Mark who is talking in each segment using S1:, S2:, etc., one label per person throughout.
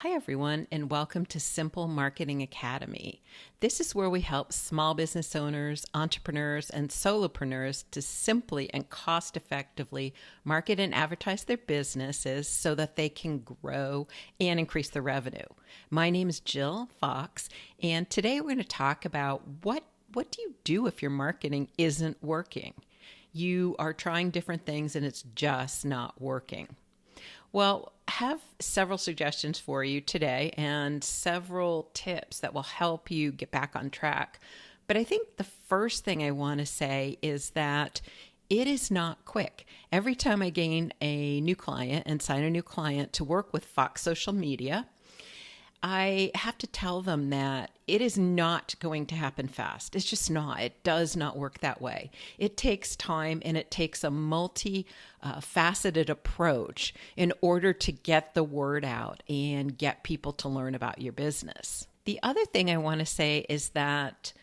S1: Hi, everyone, and welcome to Simple Marketing Academy. This is where we help small business owners, entrepreneurs, and solopreneurs to simply and cost effectively market and advertise their businesses so that they can grow and increase their revenue. My name is Jill Fox, and today we're going to talk about what do you do if your marketing isn't working? You are trying different things and it's just not working. Well, I have several suggestions for you today and several tips that will help you get back on track. But I think the first thing I want to say is that it is not quick. Every time I gain a new client and sign a new client to work with Fox Social Media, I have to tell them that it is not going to happen fast. It's just not. It does not work that way. It takes time and it takes a multi-faceted approach in order to get the word out and get people to learn about your business. The other thing I want to say is that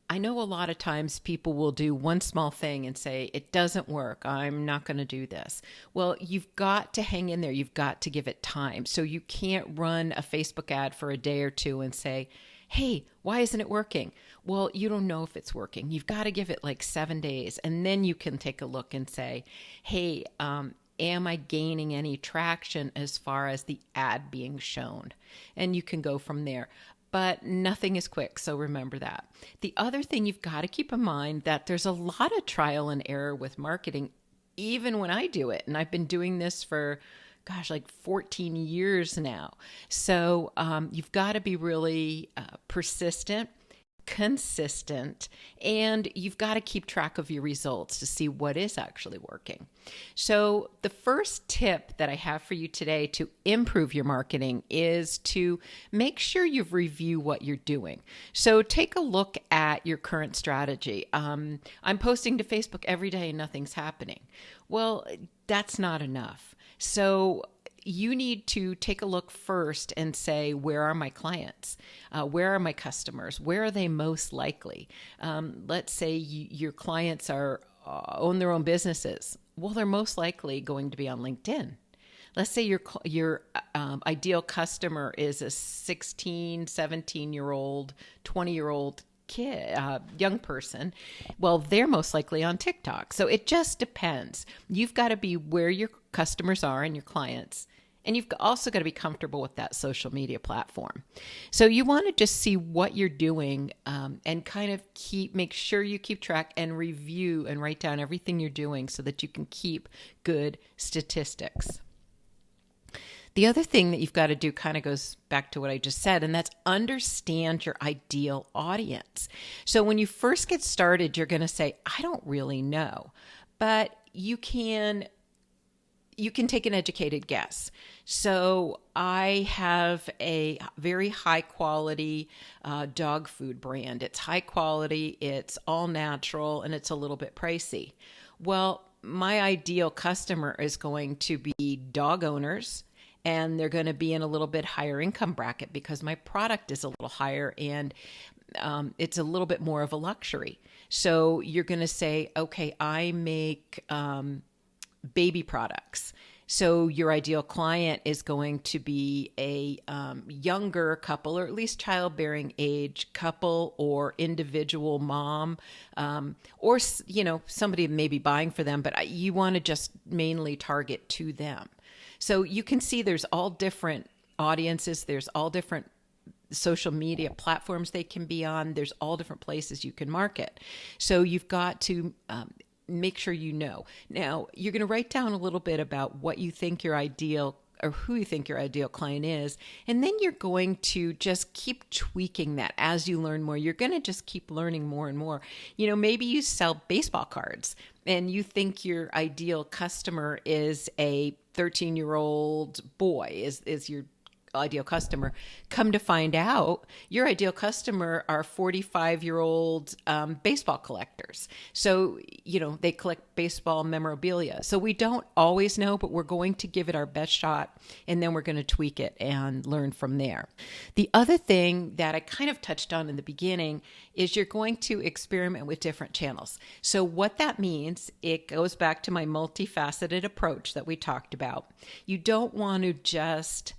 S1: I know a lot of times people will do one small thing and say, it doesn't work. I'm not going to do this. Well, you've got to hang in there. You've got to give it time. So you can't run a Facebook ad for a day or two and say, hey, why isn't it working? Well, you don't know if it's working. You've got to give it like 7 days. And then you can take a look and say, hey, am I gaining any traction as far as the ad being shown? And you can go from there. But nothing is quick, so remember that. The other thing you've got to keep in mind that there's a lot of trial and error with marketing, even when I do it. And I've been doing this for, like 14 years now. So you've got to be really persistent, consistent, and you've got to keep track of your results to see what is actually working. So the first tip that I have for you today to improve your marketing is to make sure you review what you're doing. So take a look at your current strategy. I'm posting to Facebook every day and nothing's happening. Well, that's not enough. So you need to take a look first and say, where are my clients? Where are my customers? Where are they most likely? Let's say your clients own their own businesses. Well, they're most likely going to be on LinkedIn. Let's say your ideal customer is a 16, 17-year-old, 20-year-old kid, young person. Well, they're most likely on TikTok. So it just depends. You've got to be where your customers are and your clients. And you've also got to be comfortable with that social media platform. So you want to just see what you're doing and kind of make sure you keep track and review and write down everything you're doing so that you can keep good statistics. The other thing that you've got to do kind of goes back to what I just said, and that's understand your ideal audience. So when you first get started, you're going to say, I don't really know, but you can take an educated guess. So I have a very high quality dog food brand. It's high quality, it's all natural, and it's a little bit pricey. Well, my ideal customer is going to be dog owners, and they're going to be in a little bit higher income bracket because my product is a little higher and it's a little bit more of a luxury. So you're going to say, okay, I make baby products. So your ideal client is going to be a younger couple, or at least childbearing age couple, or individual mom, or somebody may be buying for them, but you want to just mainly target to them. So you can see there's all different audiences. There's all different social media platforms they can be on. There's all different places you can market. So you've got to make sure you know. Now, you're going to write down a little bit about what you think your ideal or who you think your ideal client is. And then you're going to just keep tweaking that as you learn more. You're going to just keep learning more and more. Maybe you sell baseball cards and you think your ideal customer is a 13-year-old boy is your ideal customer. Come to find out, your ideal customer are 45-year-old baseball collectors. So, they collect baseball memorabilia. So we don't always know, but we're going to give it our best shot, and then we're going to tweak it and learn from there. The other thing that I kind of touched on in the beginning is you're going to experiment with different channels. So what that means, it goes back to my multifaceted approach that we talked about. You don't want to just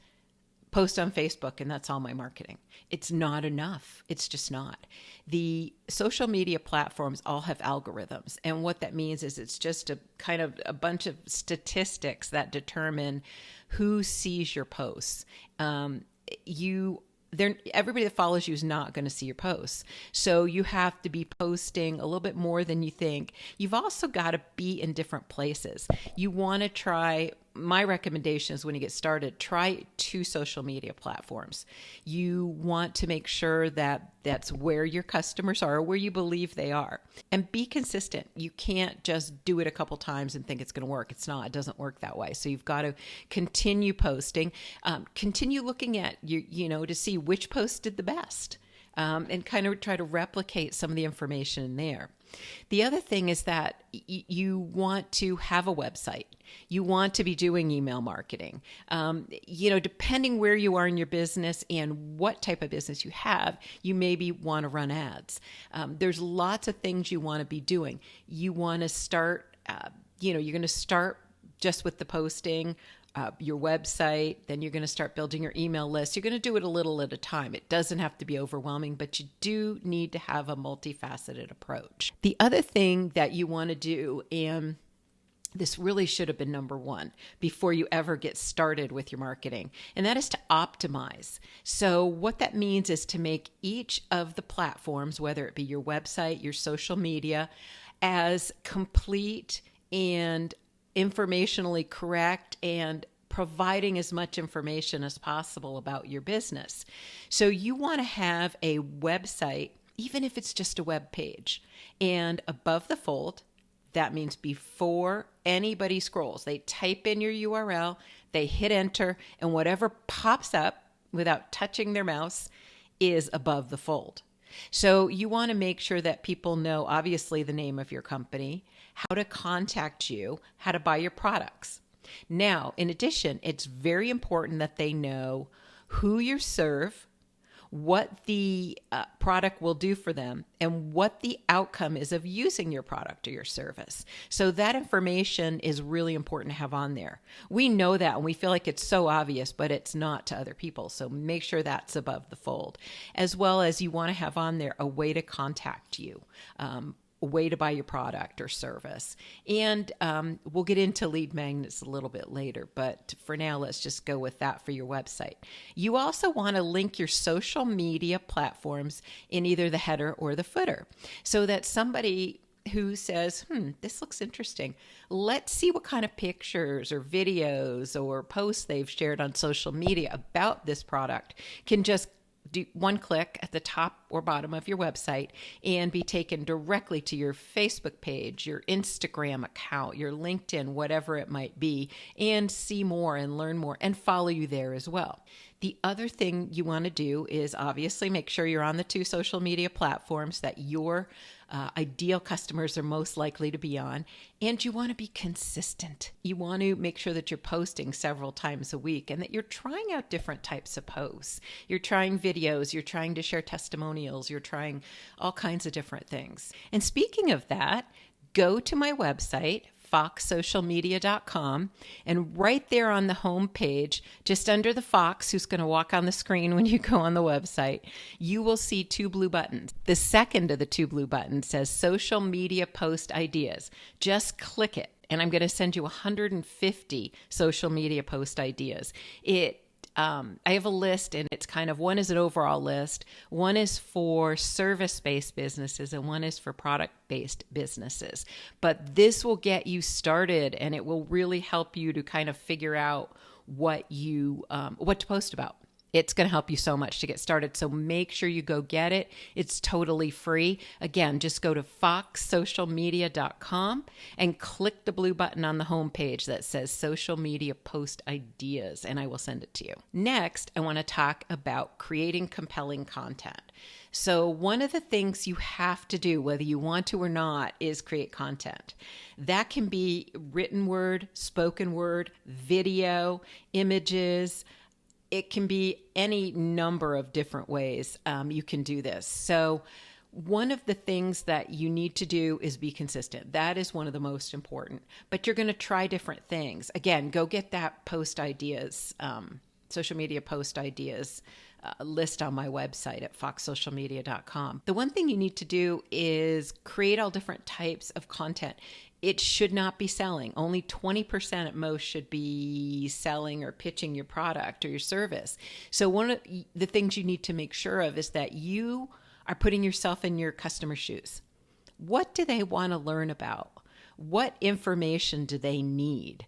S1: post on Facebook and that's all my marketing. It's not enough. It's just not. The social media platforms all have algorithms. And what that means is it's just a kind of a bunch of statistics that determine who sees your posts. Everybody that follows you is not going to see your posts. So you have to be posting a little bit more than you think. You've also got to be in different places. You want to try, my recommendation is when you get started, try 2 social media platforms. You want to make sure that that's where your customers are, or where you believe they are. And be consistent. You can't just do it a couple times and think it's going to work. It's not. It doesn't work that way. So you've got to continue posting, continue looking at to see which post did the best, and kind of try to replicate some of the information in there. The other thing is that you want to have a website. You want to be doing email marketing. Depending where you are in your business and what type of business you have, you maybe want to run ads. There's lots of things you want to be doing. You want to start, you're going to start just with the posting, your website, then you're going to start building your email list. You're going to do it a little at a time. It doesn't have to be overwhelming, but you do need to have a multifaceted approach. The other thing that you want to do, and this really should have been number 1 before you ever get started with your marketing, and that is to optimize. So what that means is to make each of the platforms, whether it be your website, your social media, as complete and informationally correct and providing as much information as possible about your business. So you want to have a website, even if it's just a web page, and above the fold, that means before anybody scrolls, they type in your URL, they hit enter, and whatever pops up without touching their mouse is above the fold. So you want to make sure that people know, obviously, the name of your company, how to contact you, how to buy your products. Now, in addition, it's very important that they know who you serve, what the product will do for them, and what the outcome is of using your product or your service. So that information is really important to have on there. We know that and we feel like it's so obvious, but it's not to other people. So make sure that's above the fold. As well as you want to have on there a way to contact you, a way to buy your product or service. And we'll get into lead magnets a little bit later, but for now, let's just go with that for your website. You also want to link your social media platforms in either the header or the footer so that somebody who says, this looks interesting, let's see what kind of pictures or videos or posts they've shared on social media about this product, can just do one click at the top or bottom of your website and be taken directly to your Facebook page, your Instagram account, your LinkedIn, whatever it might be, and see more and learn more and follow you there as well. The other thing you want to do is obviously make sure you're on the 2 social media platforms that your ideal customers are most likely to be on, and you want to be consistent. You want to make sure that you're posting several times a week and that you're trying out different types of posts. You're trying videos, you're trying to share testimonials, you're trying all kinds of different things. And speaking of that, go to my website, foxsocialmedia.com, and right there on the home page, just under the fox who's going to walk on the screen when you go on the website, you will see 2 blue buttons. The second of the 2 blue buttons says social media post ideas. Just click it, and I'm going to send you 150 social media post ideas. I have a list, and it's kind of, one is an overall list, one is for service-based businesses, and one is for product-based businesses. But this will get you started, and it will really help you to kind of figure out what to post about. It's going to help you so much to get started. So make sure you go get it. It's totally free. Again, just go to foxsocialmedia.com and click the blue button on the homepage that says social media post ideas, and I will send it to you. Next, I want to talk about creating compelling content. So one of the things you have to do, whether you want to or not, is create content. That can be written word, spoken word, video, images. It can be any number of different ways you can do this. So one of the things that you need to do is be consistent. That is one of the most important. But you're going to try different things. Again, go get that post ideas social media post ideas list on my website at foxsocialmedia.com. The one thing you need to do is create all different types of content. It should not be selling. Only 20% at most should be selling or pitching your product or your service. So one of the things you need to make sure of is that you are putting yourself in your customer's shoes. What do they want to learn about? What information do they need?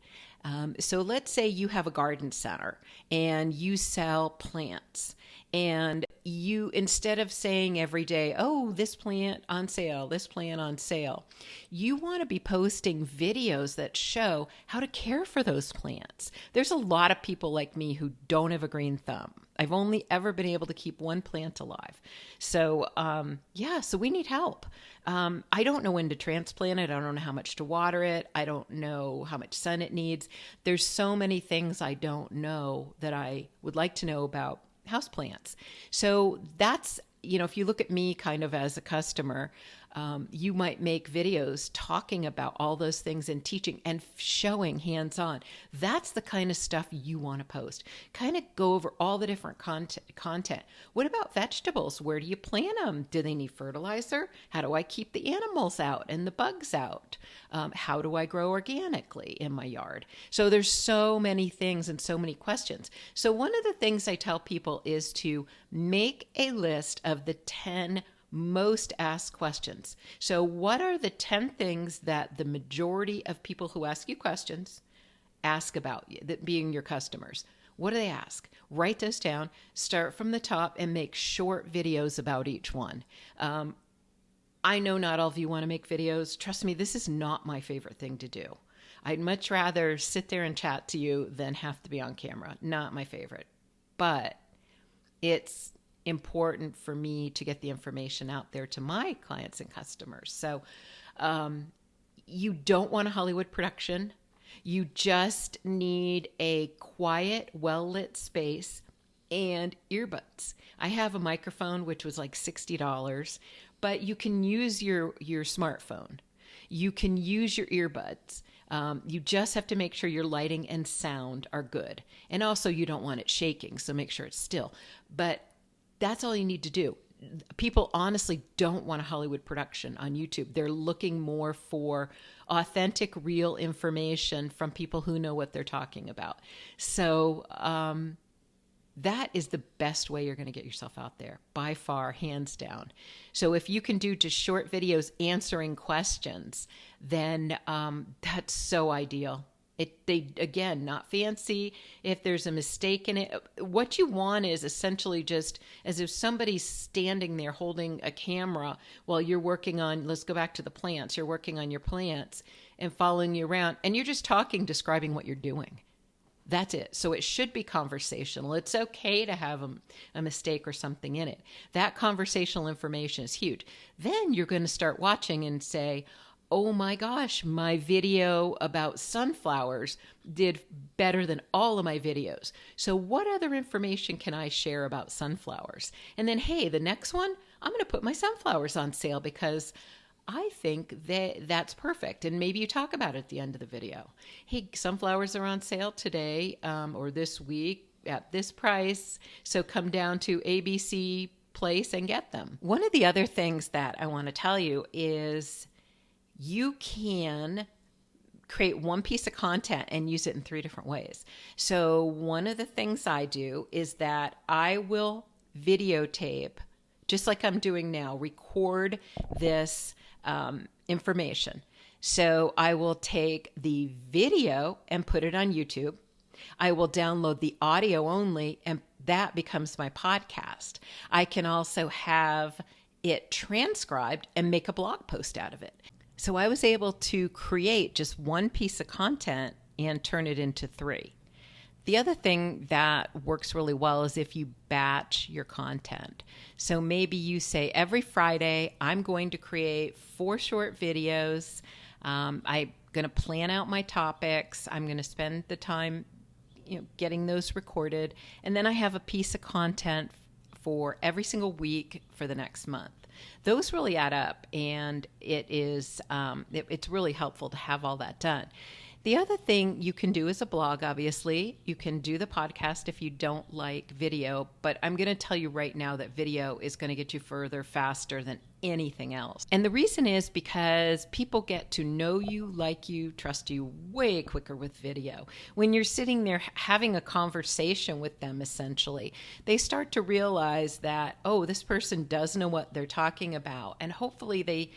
S1: So let's say you have a garden center and you sell plants, and you, instead of saying every day, oh, this plant on sale, this plant on sale, you want to be posting videos that show how to care for those plants. There's a lot of people like me who don't have a green thumb. I've only ever been able to keep one plant alive. So, so we need help. I don't know when to transplant it. I don't know how much to water it. I don't know how much sun it needs. There's so many things I don't know that I would like to know about houseplants. So that's, if you look at me kind of as a customer, you might make videos talking about all those things and teaching and showing hands-on. That's the kind of stuff you want to post. Kind of go over all the different content. What about vegetables? Where do you plant them? Do they need fertilizer? How do I keep the animals out and the bugs out? How do I grow organically in my yard? So there's so many things and so many questions. So one of the things I tell people is to make a list of the 10 most asked questions. So what are the 10 things that the majority of people who ask you questions ask about you, that being your customers? What do they ask? Write those down, start from the top, and make short videos about each one. I know not all of you want to make videos. Trust me, this is not my favorite thing to do. I'd much rather sit there and chat to you than have to be on camera. Not my favorite. But it's important for me to get the information out there to my clients and customers. So you don't want a Hollywood production. You just need a quiet, well-lit space and earbuds. I have a microphone, which was like $60, but you can use your smartphone. You can use your earbuds. You just have to make sure your lighting and sound are good. And also you don't want it shaking, so make sure it's still. But that's all you need to do. People honestly don't want a Hollywood production on YouTube. They're looking more for authentic, real information from people who know what they're talking about. So that is the best way you're going to get yourself out there, by far, hands down. So if you can do just short videos answering questions, then that's so ideal. Again, not fancy. If there's a mistake in it, what you want is essentially just as if somebody's standing there holding a camera while you're working on, let's go back to the plants, you're working on your plants and following you around, and you're just talking, describing what you're doing. That's it. So it should be conversational. It's okay to have a mistake or something in it. That conversational information is huge. Then you're going to start watching and say, oh my gosh, my video about sunflowers did better than all of my videos. So what other information can I share about sunflowers? And then, hey, the next one, I'm going to put my sunflowers on sale because I think that's perfect. And maybe you talk about it at the end of the video. Hey, sunflowers are on sale today or this week at this price. So come down to ABC Place and get them. One of the other things that I want to tell you is you can create one piece of content and use it in 3 different ways. So one of the things I do is that I will videotape, just like I'm doing now, record this information. So I will take the video and put it on YouTube. I will download the audio only, and that becomes my podcast. I can also have it transcribed and make a blog post out of it. So I was able to create just one piece of content and turn it into 3. The other thing that works really well is if you batch your content. So maybe you say every Friday, I'm going to create 4 short videos. I'm going to plan out my topics. I'm going to spend the time, getting those recorded. And then I have a piece of content for every single week for the next month. Those really add up, and it is it's really helpful to have all that done. The other thing you can do is a blog, obviously. You can do the podcast if you don't like video, but I'm going to tell you right now that video is going to get you further faster than anything else. And the reason is because people get to know you, like you, trust you way quicker with video. When you're sitting there having a conversation with them, essentially, they start to realize that, oh, this person does know what they're talking about. And hopefully they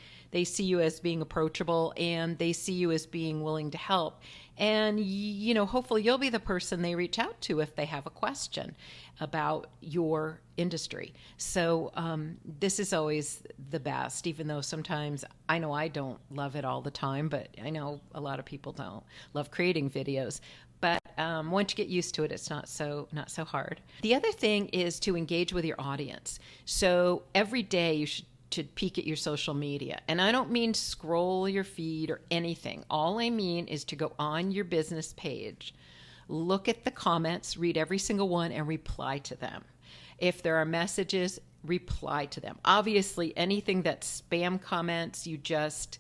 S1: see you as being approachable, and they see you as being willing to help. And, hopefully you'll be the person they reach out to if they have a question about your industry. So this is always the best, even though sometimes I know I don't love it all the time, but I know a lot of people don't love creating videos. But once you get used to it, it's not so hard. The other thing is to engage with your audience. So every day you should peek at your social media. And I don't mean scroll your feed or anything. All I mean is to go on your business page, look at the comments, read every single one, and reply to them. If there are messages, reply to them. Obviously, anything that's spam comments, you just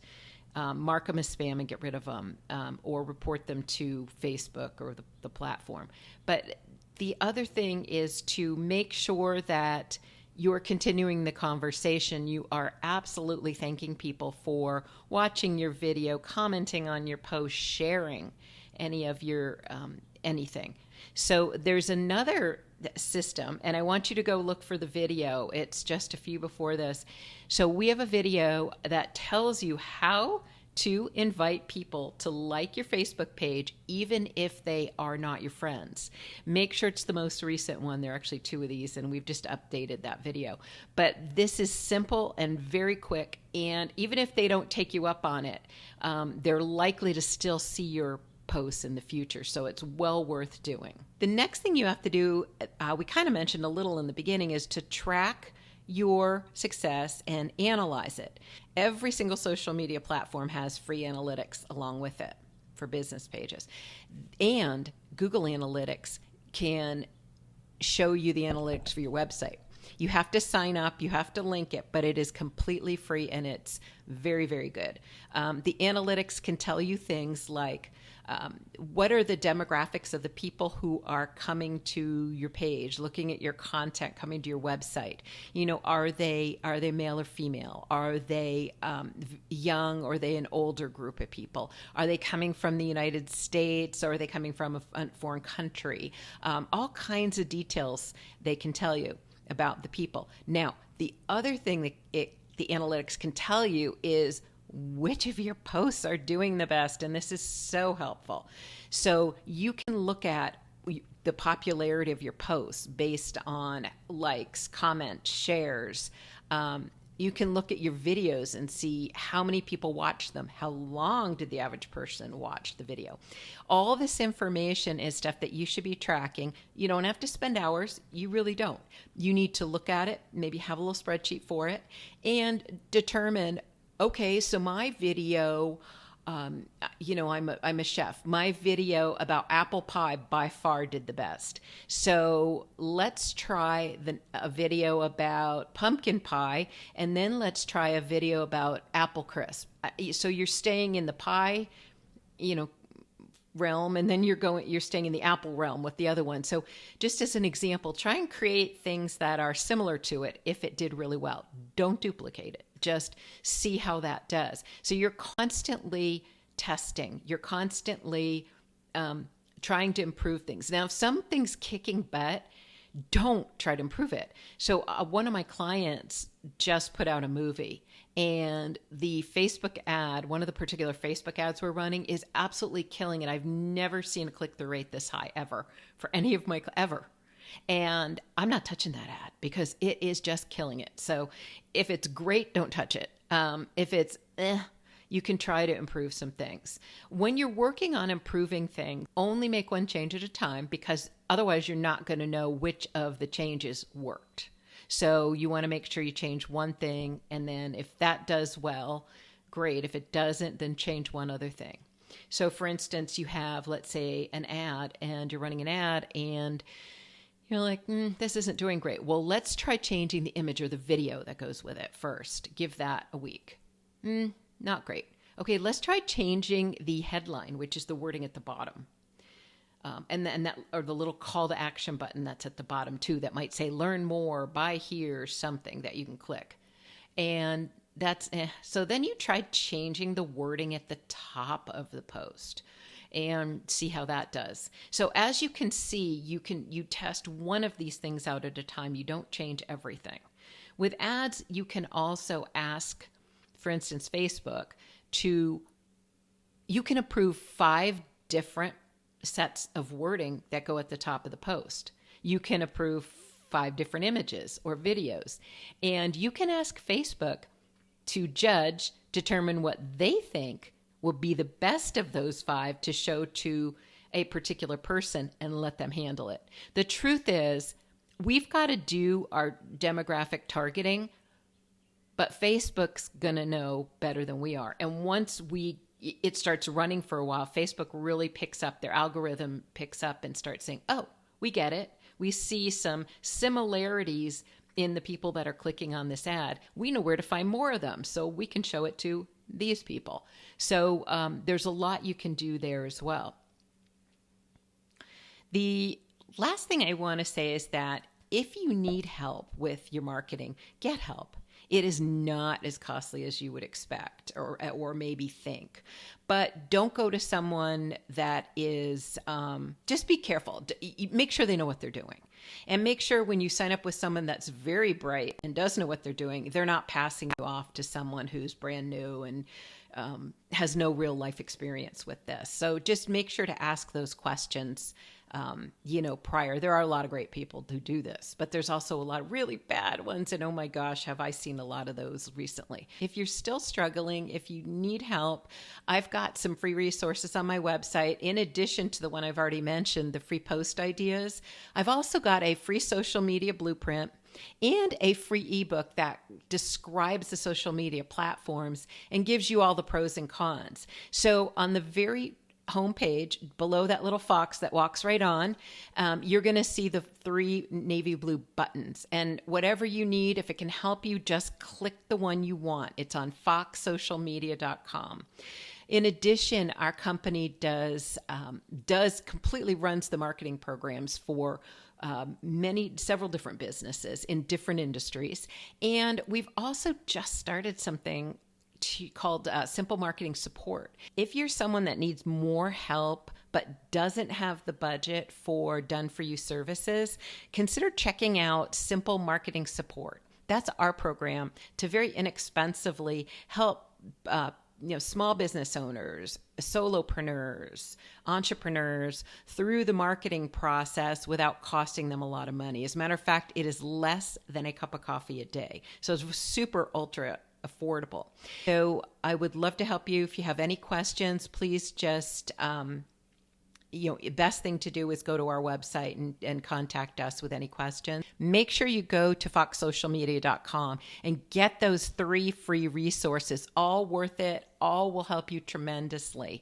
S1: mark them as spam and get rid of them, or report them to Facebook or the platform. But the other thing is to make sure that you're continuing the conversation. You are absolutely thanking people for watching your video, commenting on your post, sharing any of your anything. So there's another system, and I want you to go look for the video. It's just a few before this. So we have a video that tells you how to invite people to like your Facebook page, even if they are not your friends. Make sure it's the most recent one. There are actually 2 of these, and we've just updated that video. But this is simple and very quick, and even if they don't take you up on it, they're likely to still see your posts in the future, so it's well worth doing. The next thing you have to do, we kind of mentioned a little in the beginning, is to track your success and analyze it. Every single social media platform has free analytics along with it for business pages. And Google Analytics can show you the analytics for your website. You have to sign up, you have to link it, but it is completely free and it's very, very good. The analytics can tell you things like what are the demographics of the people who are coming to your page, looking at your content, coming to your website. Are they male or female? Are they young, or are they an older group of people? Are they coming from the United States, or are they coming from a foreign country? All kinds of details they can tell you about the people. Now, the other thing that the analytics can tell you is which of your posts are doing the best, and this is so helpful. So you can look at the popularity of your posts based on likes, comments, shares. You can look at your videos and see how many people watched them. How long did the average person watch the video? All this information is stuff that you should be tracking. You don't have to spend hours. You really don't. You need to look at it, maybe have a little spreadsheet for it, and determine, okay, so my video, I'm a chef. My video about apple pie by far did the best. So let's try a video about pumpkin pie, and then let's try a video about apple crisp. So you're staying in the pie, realm, and then you're staying in the apple realm with the other one. So just as an example, try and create things that are similar to it if it did really well. Don't duplicate it. Just see how that does. So you're constantly testing. You're constantly trying to improve things. Now, if something's kicking butt, don't try to improve it. So one of my clients just put out a movie, and the Facebook ad, one of the particular Facebook ads we're running, is absolutely killing it. I've never seen a click-through rate this high ever for any of my, ever. And I'm not touching that ad because it is just killing it. So if it's great, don't touch it. If it's you can try to improve some things. When you're working on improving things, only make one change at a time, because otherwise you're not going to know which of the changes worked. So you want to make sure you change one thing, and then if that does well, great. If it doesn't, then change one other thing. So for instance, you have, let's say, an ad, and you're running an ad, and you're like, this isn't doing great. Well, let's try changing the image or the video that goes with it first. Give that a week. Not great. Okay, let's try changing the headline, which is the wording at the bottom. And that, or the little call to action button that's at the bottom too, that might say learn more, buy here, something that you can click. And so then you try changing the wording at the top of the post and see how that does. So as you can see, you test one of these things out at a time. You don't change everything. With ads, you can also ask, for instance, Facebook you can approve 5 different sets of wording that go at the top of the post. You can approve 5 different images or videos, and you can ask Facebook to determine what they think will be the best of those 5 to show to a particular person and let them handle it. The truth is, we've got to do our demographic targeting, but Facebook's going to know better than we are. And once it starts running for a while, Facebook really picks up, their algorithm picks up and starts saying, oh, we get it. We see some similarities in the people that are clicking on this ad. We know where to find more of them, so we can show it to these people. So there's a lot you can do there as well. The last thing I want to say is that if you need help with your marketing, get help. It is not as costly as you would expect or maybe think. But don't go to someone that is, just be careful. Make sure they know what they're doing. And make sure when you sign up with someone that's very bright and does know what they're doing, they're not passing you off to someone who's brand new and has no real life experience with this. So just make sure to ask those questions prior. There are a lot of great people who do this, but there's also a lot of really bad ones. And oh my gosh, have I seen a lot of those recently. If you're still struggling, if you need help, I've got some free resources on my website. In addition to the one I've already mentioned, the free post ideas, I've also got a free social media blueprint and a free ebook that describes the social media platforms and gives you all the pros and cons. So on the very homepage, below that little fox that walks right on, you're going to see the 3 navy blue buttons. And whatever you need, if it can help you, just click the one you want. It's on foxsocialmedia.com. In addition, our company does completely runs the marketing programs for several different businesses in different industries. And we've also just started something called Simple Marketing Support. If you're someone that needs more help but doesn't have the budget for done-for-you services, consider checking out Simple Marketing Support. That's our program to very inexpensively help small business owners, solopreneurs, entrepreneurs through the marketing process without costing them a lot of money. As a matter of fact, it is less than a cup of coffee a day. So it's super ultra affordable. So I would love to help you. If you have any questions, please just, best thing to do is go to our website and contact us with any questions. Make sure you go to foxsocialmedia.com and get those 3 free resources. All worth it. All will help you tremendously.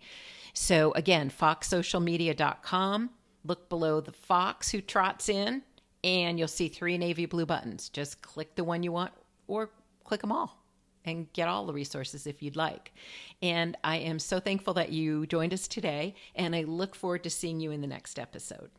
S1: So again, foxsocialmedia.com. Look below the fox who trots in, and you'll see 3 navy blue buttons. Just click the one you want or click them all and get all the resources if you'd like. And I am so thankful that you joined us today, and I look forward to seeing you in the next episode.